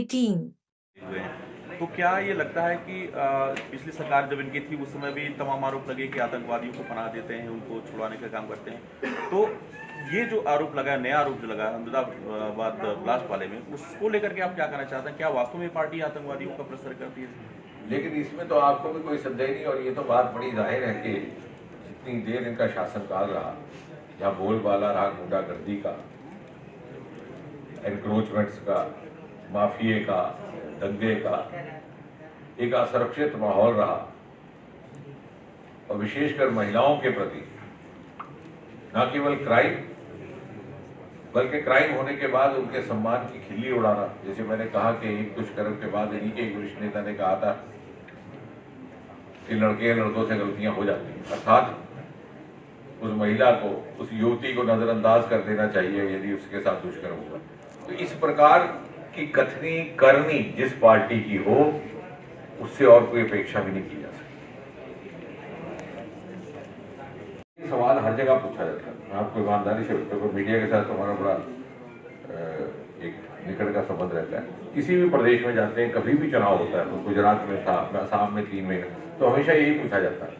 18। हुए हैं। तो क्या ये लगता है कि पिछली सरकार जब इनकी थी उस समय भी तमाम आरोप लगे कि आतंकवादियों को पनाह देते हैं, उनको छुड़वाने का काम करते हैं। तो ये जो आरोप लगा है, नया आरोप जो लगा है अहमदाबाद ब्लास्ट वाले में, उसको लेकर के आप क्या कहना चाहते हैं? क्या वास्तव में पार्टी आतंकवादियों का प्रचार करती है? लेकिन इसमें तो आपको भी कोई संदेह नहीं, और ये तो बात बड़ी जाहिर है कि जितनी देर इनका शासनकाल रहा, या बोलबाला रहा गुंडागर्दी का, एनक्रोचमेंट्स का, माफिए का, दंगे का, एक असुरक्षित माहौल रहा, और विशेषकर महिलाओं के प्रति न केवल क्राइम बल्कि क्राइम होने के बाद उनके सम्मान की खिल्ली उड़ाना। जैसे मैंने कहा कि एक दुष्कर्म के बाद इन्हीं के एक वरिष्ठ नेता ने कहा था कि लड़के लड़कों से गलतियां हो जाती हैं, अर्थात उस महिला को, उस युवती को नजरअंदाज कर देना चाहिए यदि उसके साथ दुष्कर्म हुआ। तो इस प्रकार की कथनी करनी जिस पार्टी की हो, उससे और कोई अपेक्षा भी नहीं की जा सकती। सवाल हर जगह पूछा जाता है। मैं आपको ईमानदारी से बताऊं, मीडिया के साथ हमारा बड़ा एक निकट का संबंध रहता है। किसी भी प्रदेश में जाते हैं, कभी भी चुनाव होता है, तो गुजरात में था, असम में 3 महीने, तो हमेशा यही पूछा जाता है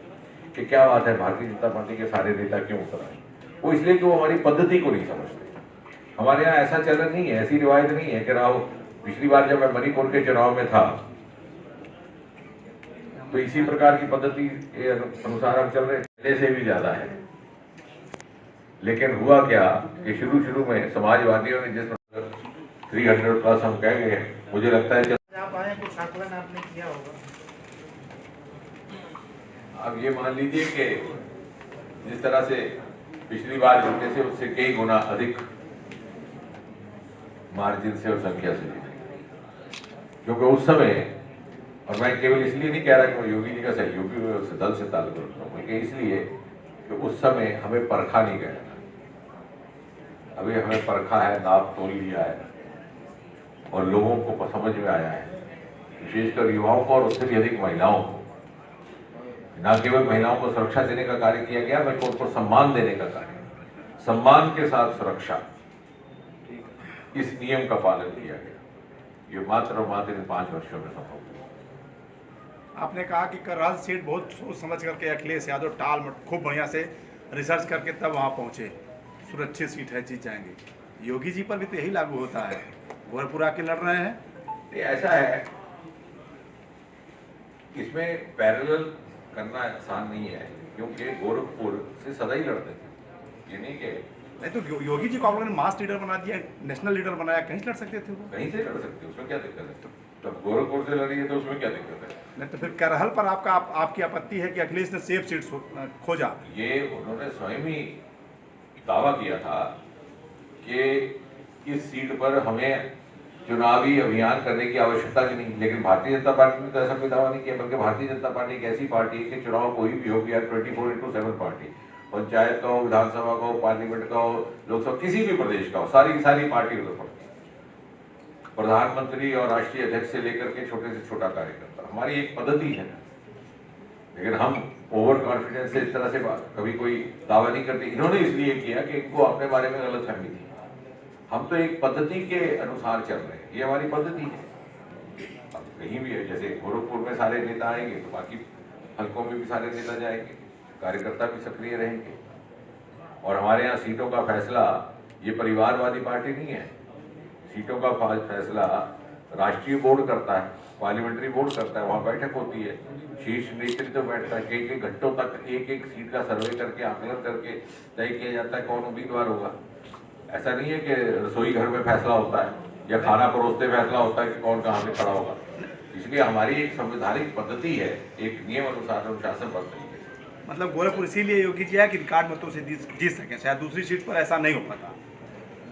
कि क्या बात है, भारतीय जनता पार्टी के सारे नेता क्यों उतर आए? वो इसलिए कि वो हमारी पद्धति को नहीं समझते। हमारे यहाँ ऐसा चलन नहीं है, ऐसी रिवायत नहीं है कि राव, पिछली बार जब मैं मणिपुर के चुनाव में था तो इसी प्रकार की पद्धति के अनुसार हम चल रहे, पहले से भी ज्यादा है। लेकिन हुआ क्या कि शुरू में समाजवादियों ने जिस 300+ हम कह गए, मुझे लगता है कुछ आकलन आपने किया होगा। अब ये मान लीजिए कि जिस तरह से पिछली बार जीते से उससे कई गुना अधिक मार्जिन से और संख्या से जीते, क्योंकि उस समय, और मैं केवल इसलिए नहीं कह रहा कि मैं योगी जी का सहयोगी दल से ताल्लुक रखता हूँ, बल्कि इसलिए कि उस समय हमें परखा नहीं गया था। अभी हमें परखा है, नाप तोल लिया है, और लोगों को समझ में आया है, विशेषकर युवाओं को और उससे भी अधिक महिलाओं को। न केवल महिलाओं को सुरक्षा देने का कार्य किया गया, बल्कि उनको सम्मान देने का कार्य, सम्मान के साथ सुरक्षा, इस नियम का पालन किया गया। ये मात्र और मात्र इन 5 वर्षों में संभव हुआ। आपने कहा कि कराल सीट बहुत सोच समझ करके अखिलेश यादव टाल मट खूब बढ़िया से रिसर्च करके तब वहां पहुंचे, सुरक्षित सीट है, जीत जाएंगे। योगी जी पर भी तो यही लागू होता है, गोरखपुर आके लड़ रहे हैं। ये ऐसा है, इसमें पैरेलल करना आसान नहीं है, क्योंकि गोरखपुर से सदा ही लड़ते थे। ये नहीं कि नहीं तो योगी जी को आप लोगों ने मास लीडर बना दिया, नेशनल लीडर बनाया, कहीं से लड़ सकते थे वो। कहीं से लड़ सकते, उसमें क्या दिक्कत है? तब गोरखपुर से लड़ी है तो उसमें क्या दिक्कत है? नहीं तो फिर करहल पर आपकी आपत्ति है कि अखिलेश ने सेफ सीट खोजा। ये उन्होंने स्वयं ही दावा किया था कि इस सीट पर हमें चुनावी अभियान करने की आवश्यकता भी नहीं, लेकिन भारतीय जनता पार्टी ने तो ऐसा कोई दावा नहीं किया। बल्कि भारतीय जनता पार्टी एक ऐसी पार्टी है कि चुनाव कोई भी हो गया, 24x7 पार्टी, पंचायत का हो, विधानसभा का हो, पार्लियामेंट का हो, लोकसभा, किसी भी प्रदेश का हो, सारी पार्टी उधर पड़ती है। प्रधानमंत्री और राष्ट्रीय अध्यक्ष से लेकर के छोटे से छोटा कार्यकर्ता, हमारी एक पद्धति है। लेकिन हम ओवर कॉन्फिडेंस से इस तरह से कभी कोई दावा नहीं करते। इन्होंने इसलिए किया कि इनको अपने बारे में गलतफहमी थी। हम तो एक पद्धति के अनुसार चल रहे हैं, ये हमारी पद्धति है। अब कहीं भी है, जैसे गोरखपुर में सारे नेता आएंगे तो बाकी हलकों में भी सारे नेता जाएंगे, कार्यकर्ता भी सक्रिय रहेंगे। और हमारे यहाँ सीटों का फैसला, ये परिवारवादी पार्टी नहीं है। सीटों का फैसला राष्ट्रीय बोर्ड करता है, पार्लियामेंट्री बोर्ड करता है, वहाँ बैठक होती है, शीर्ष नेतृत्व बैठता है, कई घंटों तक एक सीट का सर्वे करके, आकलन करके तय किया जाता है कौन उम्मीदवार होगा। ऐसा नहीं है कि रसोई घर में फैसला होता है या खाना परोसते फैसला होता है कि कौन कहाँ पे खड़ा होगा। इसलिए हमारी एक संवैधानिक पद्धति है, एक नियम अनुसार अनुशासन बन तरीके से। मतलब गोरखपुर इसीलिए योगी जी है कि रिकॉर्ड मतों से जीत सके, शायद दूसरी सीट पर ऐसा नहीं हो पाता।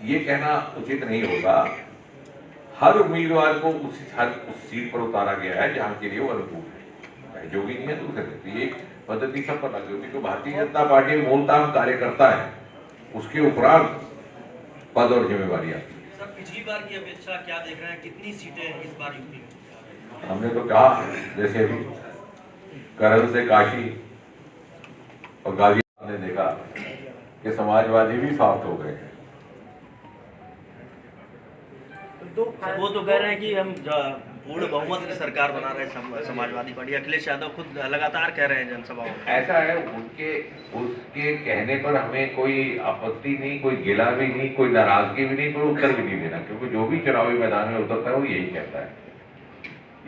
ये कहना उचित नहीं होगा। हर उम्मीदवार को उस सीट पर उतारा गया है जहाँ के लिए वो अनुकूल है, योगी नहीं है दूसरे। ये पद्धति सब पर लागू होती है। भारतीय जनता पार्टी मूलतः हम कार्यकर्ता है, उसके उपरांत पद और जिम्मेवारी आती है। सर, पिछली बार की अपेक्षा क्या देख रहे हैं, कितनी सीटें इस बार यूपी में? हमने तो कहा, जैसे अभी करल से काशी और गाजियाबाद ने देखा कि समाजवादी भी समाप्त हो गए हैं। वो तो कह रहे हैं कि हम पूर्ण बहुमत की सरकार बना रहे हैं समाजवादी पार्टी। अखिलेश यादव खुद लगातार कह रहे हैं जनसभाओं में। ऐसा है, उसके कहने पर हमें कोई आपत्ति नहीं, कोई गिला भी नहीं, कोई नाराजगी भी नहीं, कोई उत्तर भी नहीं देना, क्योंकि जो भी चुनावी मैदान में उतरता है वो यही कहता है।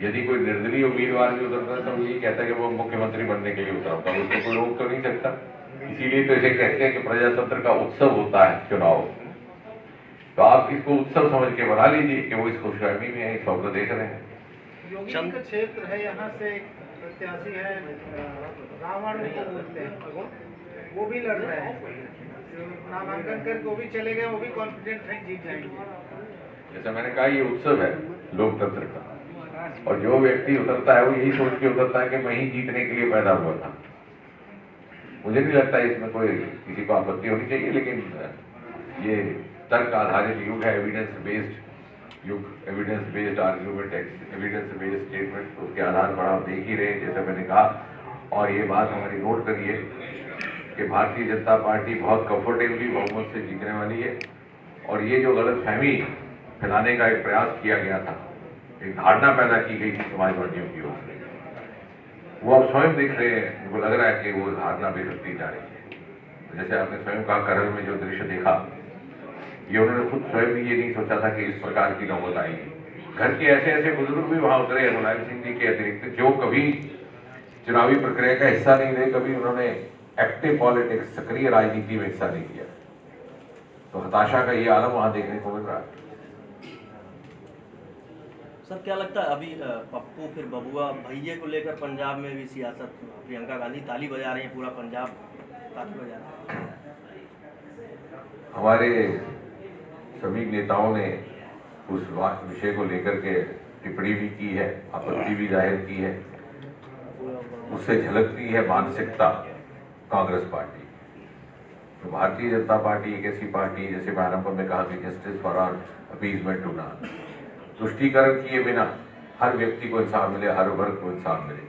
यदि कोई निर्दलीय उम्मीदवार भी उतरता है तो वो यही कहता है कि वो मुख्यमंत्री बनने के लिए उतरा होता है, उसको कोई रोक तो नहीं सकता। इसीलिए तो इसे कहते हैं कि प्रजातंत्र का उत्सव होता है चुनाव। तो आप इसको उत्सव समझ के बना लीजिए कि वो इस खुशफहमी में है, इस वक्त देख रहे हैं। योगी जी का क्षेत्र है, यहाँ से प्रत्याशी है रावण को बोलते हैं, वो भी लड़ रहे हैं, जो नामांकन करके वो भी चले गए, वो भी कॉन्फिडेंट हैं जीत जाएंगे। जैसा मैंने कहा, ये उत्सव है लोकतंत्र का, और जो व्यक्ति उतरता है वो यही सोच के उतरता है कि मैं ही जीतने के लिए पैदा हुआ था। मुझे नहीं लगता इसमें कोई किसी को आपत्ति होनी चाहिए, लेकिन ये तर्क आधारित युग है, एविडेंस बेस्ड युग, evidence based argument, evidence based statement, उसके आधार पर आप देख ही रहे जैसे मैंने कहा। और ये बात हमारी नोट करिए कि भारतीय जनता पार्टी बहुत कंफर्टेबली बहुमत से जीतने वाली है, और ये जो गलतफहमी फैलाने का एक प्रयास किया गया था, एक धारणा पैदा की गई थी समाजवादियों की ओर से, वो आप स्वयं देख रहे हैं, उनको लग रहा है कि वो धारणा बिगड़ती जा रही है। जैसे आपने स्वयं कहा, करल में जो दृश्य देखा, ये उन्होंने खुद स्वयं भी ये नहीं सोचा था कि इस प्रकार की नौबत आएगी। घर के ऐसे ऐसे बुजुर्ग भी वहां उतरे हैं, मुलायम सिंह जी के अतिरिक्त, जो कभी चुनावी प्रक्रिया का हिस्सा नहीं रहे, कभी उन्होंने एक्टिव पॉलिटिक्स, सक्रिय राजनीति में हिस्सा नहीं लिया। तो हताशा का ये आलम वहां देखने को मिल रहा है। सर क्या लगता है अभी पप्पू फिर बबुआ भैये को लेकर पंजाब में भी सियासत, प्रियंका गांधी ताली बजा रही है, पूरा पंजाब ताली बजा रहा है। हमारे सभी नेताओं ने उस विषय को लेकर के टिप्पणी भी की है, आपत्ति भी जाहिर की है। उससे झलकती है मानसिकता कांग्रेस पार्टी। तो भारतीय जनता पार्टी एक ऐसी पार्टी, जैसे मैं आरंभ में कहा कि justice for all, appeasement to none, तुष्टीकरण किए बिना हर व्यक्ति को इंसाफ मिले, हर वर्ग को इंसाफ मिले,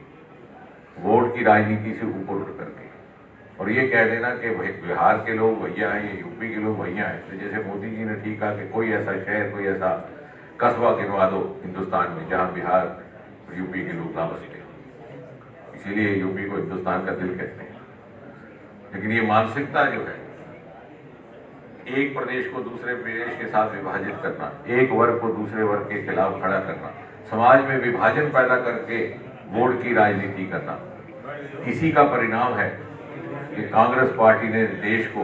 वोट की राजनीति से ऊपर उठ करके। और ये कह देना कि बिहार के लोग भैया हैं, यूपी के लोग भैया हैं, तो जैसे मोदी जी ने ठीक कहा कि कोई ऐसा शहर, कोई ऐसा कस्बा गिनवा दो हिंदुस्तान में जहां बिहार और यूपी के लोग ना बसते, इसीलिए यूपी को हिंदुस्तान का दिल कहते हैं। लेकिन ये मानसिकता जो है, एक प्रदेश को दूसरे प्रदेश के साथ विभाजित करना, एक वर्ग को दूसरे वर्ग के खिलाफ खड़ा करना, समाज में विभाजन पैदा करके वोट की राजनीति करना, इसी का परिणाम है कि कांग्रेस पार्टी ने देश को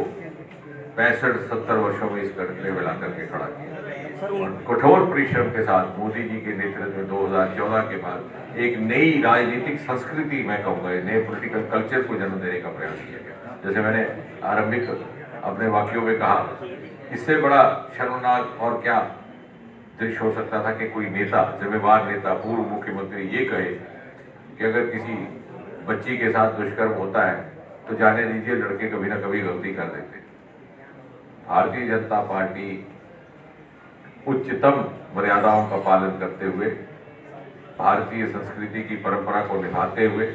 65-70 वर्षों में इस कटघरे में ला करके खड़ा किया। और कठोर परिश्रम के साथ मोदी जी के नेतृत्व में 2014 के बाद एक नई राजनीतिक संस्कृति, मैं कहूँगा नए पॉलिटिकल कल्चर को जन्म देने का प्रयास किया गया। जैसे मैंने आरंभिक अपने वाक्यों में कहा, इससे बड़ा शर्मनाक और क्या दृश्य हो सकता था कि कोई नेता, जिम्मेवार नेता, पूर्व मुख्यमंत्री ये कहे कि अगर किसी बच्ची के साथ दुष्कर्म होता है तो जाने दीजिए, लड़के कभी ना कभी गलती कर देते। भारतीय जनता पार्टी उच्चतम मर्यादाओं का पालन करते हुए, भारतीय संस्कृति की परंपरा को निभाते हुए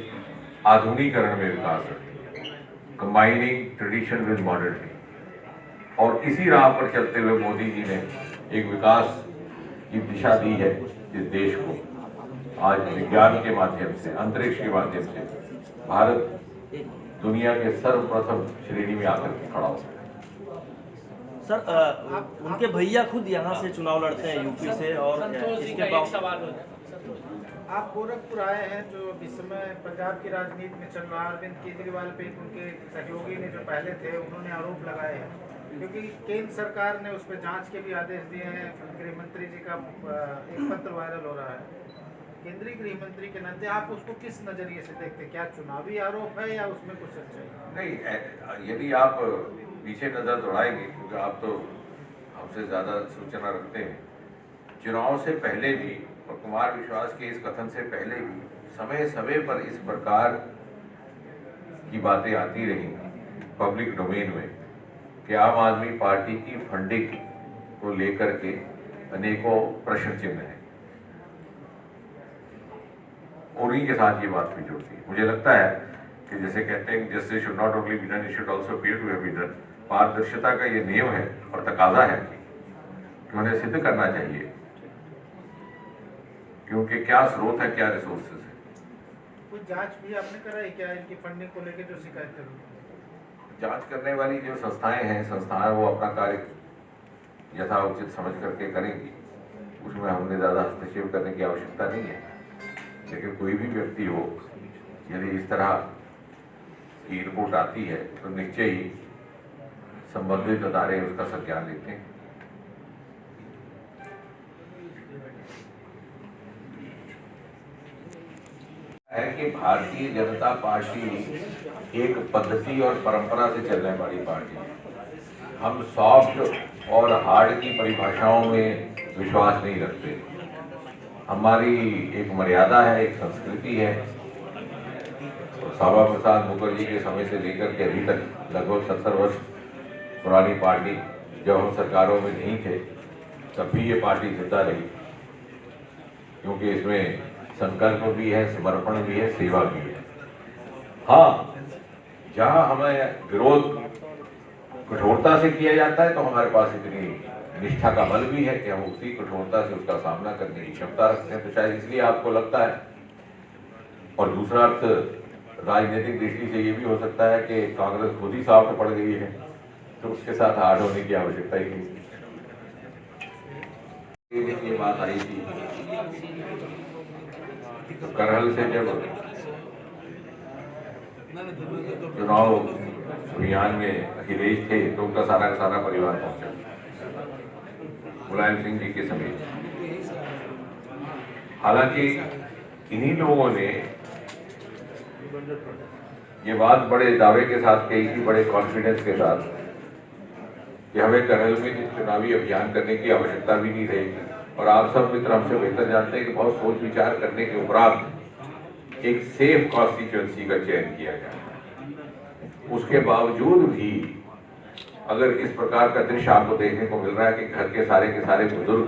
आधुनिकीकरण में विकास करती है, कंबाइनिंग ट्रेडिशन विद मॉडर्निटी। और इसी राह पर चलते हुए मोदी जी ने एक विकास की दिशा दी है इस देश को। आज विज्ञान के माध्यम से, अंतरिक्ष के माध्यम से भारत दुनिया के सर्वप्रथम श्रेणी में आकर के खड़ा हो। सर उनके भैया खुद यहाँ से चुनाव लड़ते हैं यूपी से, और इसके बाद आप गोरखपुर आए हैं, जो इस समय पंजाब की राजनीति में चल रहा है। अरविंद केजरीवाल पे उनके सहयोगी ने जो पहले थे, उन्होंने आरोप लगाए हैं, क्योंकि केंद्र सरकार ने उस पर जांच के भी आदेश दिए हैं। गृह मंत्री जी का एक पत्र वायरल हो रहा है। केंद्रीय गृह मंत्री के नाते आप उसको किस नजरिए से देखते हैं? क्या चुनावी आरोप है या उसमें कुछ सच्चाई? नहीं, यदि आप पीछे नजर दौड़ाएंगे, क्योंकि आप तो हमसे ज्यादा सूचना रखते हैं, चुनाव से पहले भी और कुमार विश्वास के इस कथन से पहले भी समय समय पर इस प्रकार की बातें आती रही पब्लिक डोमेन में कि आम आदमी पार्टी की फंडिंग को लेकर के अनेकों प्रश्न चिन्ह हैं। उन्हीं के साथ ये बात भी जुड़ती है। मुझे लगता है कि जैसे कहते हैं, justice should not only be done, it should also appear to have been done. पारदर्शिता का ये नियम है और तकाजा है कि उन्हें सिद्ध करना चाहिए कि उनके क्या स्रोत है, क्या रिसोर्सेज है। कुछ जांच भी आपने कराई क्या इनकी फंडिंग को लेकर जो शिकायत करी? जांच करने वाली जो संस्थाएं हैं, संस्थाएं वो अपना कार्य यथाउचित समझ करके करेंगी, उसमें हमने ज़्यादा हस्तक्षेप करने की आवश्यकता नहीं है। लेकिन कोई भी व्यक्ति हो, यदि इस तरह की रिपोर्ट आती है तो निश्चय ही संबंधित अदारे उसका संज्ञान लेते हैं। है कि भारतीय जनता पार्टी एक पद्धति और परंपरा से चलने वाली पार्टी है। हम सॉफ्ट और हार्ड की परिभाषाओं में विश्वास नहीं रखते। हमारी एक मर्यादा है, एक संस्कृति है। और श्यामा प्रसाद मुखर्जी के समय से लेकर के अभी तक लगभग 70 वर्ष पुरानी पार्टी, जब हम सरकारों में नहीं थे तब भी ये पार्टी जिंदा रही, क्योंकि इसमें संकल्प भी है, समर्पण भी है, सेवा भी है। हाँ, जहाँ हमें विरोध कठोरता से किया जाता है तो हमारे पास इतनी निष्ठा का बल भी है कि हम उसी कठोरता से उसका सामना करने की क्षमता रखते हैं। तो शायद इसलिए आपको लगता है। और दूसरा अर्थ राजनीतिक दृष्टि से ये भी हो सकता है कि कांग्रेस खुद ही साफ पड़ गई है, तो उसके साथ हार्ड होने की आवश्यकता ही नहीं। ये बात आई थी तो करहल से जब चुनाव अभियान में अखिलेश थे तो उनका सारा का सारा परिवार पहुंचा, मुलायम सिंह जी के समेत। हालांकि इन्हीं लोगों ने ये बात बड़े दावे के साथ कही थी, बड़े कॉन्फिडेंस के साथ, कि हमें करहल में चुनावी अभियान करने की आवश्यकता भी नहीं रहेगी। और आप सब मित्र हमसे बेहतर जानते हैं कि बहुत सोच विचार करने के उपरांत एक सेफ कॉन्स्टिट्यूएंसी का चयन किया गया। उसके बावजूद भी अगर इस प्रकार का दृश्य आपको देखने को मिल रहा है कि घर के सारे बुजुर्ग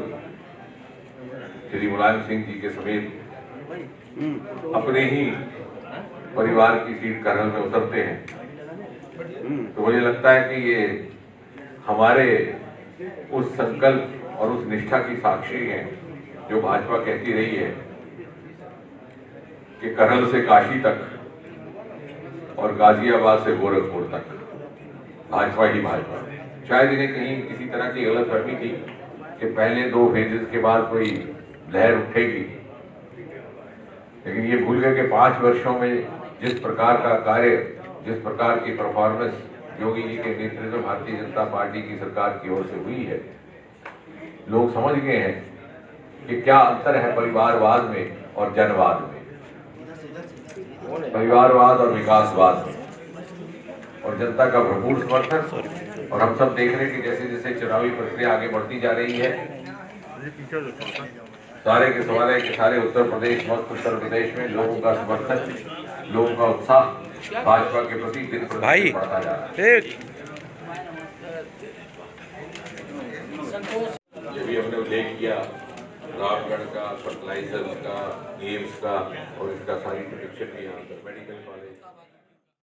श्री मुलायम सिंह जी के समेत अपने ही परिवार की सीट करहल में उतरते हैं, तो मुझे लगता है कि ये हमारे उस संकल्प और उस निष्ठा की साक्षी है जो भाजपा कहती रही है कि करहल से काशी तक और गाजियाबाद से गोरखपुर तक भाजपा ही भाजपा। शायद इन्हें कहीं किसी तरह की गलतफहमी थी कि पहले 2 फेजेस के बाद कोई लहर उठेगी, लेकिन ये भूल गए कि 5 वर्षों में जिस प्रकार का कार्य, जिस प्रकार की परफॉर्मेंस योगी जी के नेतृत्व में भारतीय जनता पार्टी की सरकार की ओर से हुई है, लोग समझ गए हैं कि क्या अंतर है परिवारवाद में और जनवाद में, परिवारवाद और विकासवाद में। और जनता का भरपूर समर्थन। और हम सब देख रहे हैं कि जैसे जैसे चुनावी प्रक्रिया आगे बढ़ती जा रही है, सारे के सारे उत्तर प्रदेश, मध्य उत्तर प्रदेश में लोगों का समर्थन, लोगों का उत्साह भाजपा के प्रति दिन प्रतिदिन बढ़ता जा रहा है। ये भी हमने उल्लेख किया रामगढ़ का, फर्टिलाइजर्स का, एम्स का और इसका सारी प्रोडक्शन भी यहाँ पर, मेडिकल कॉलेज।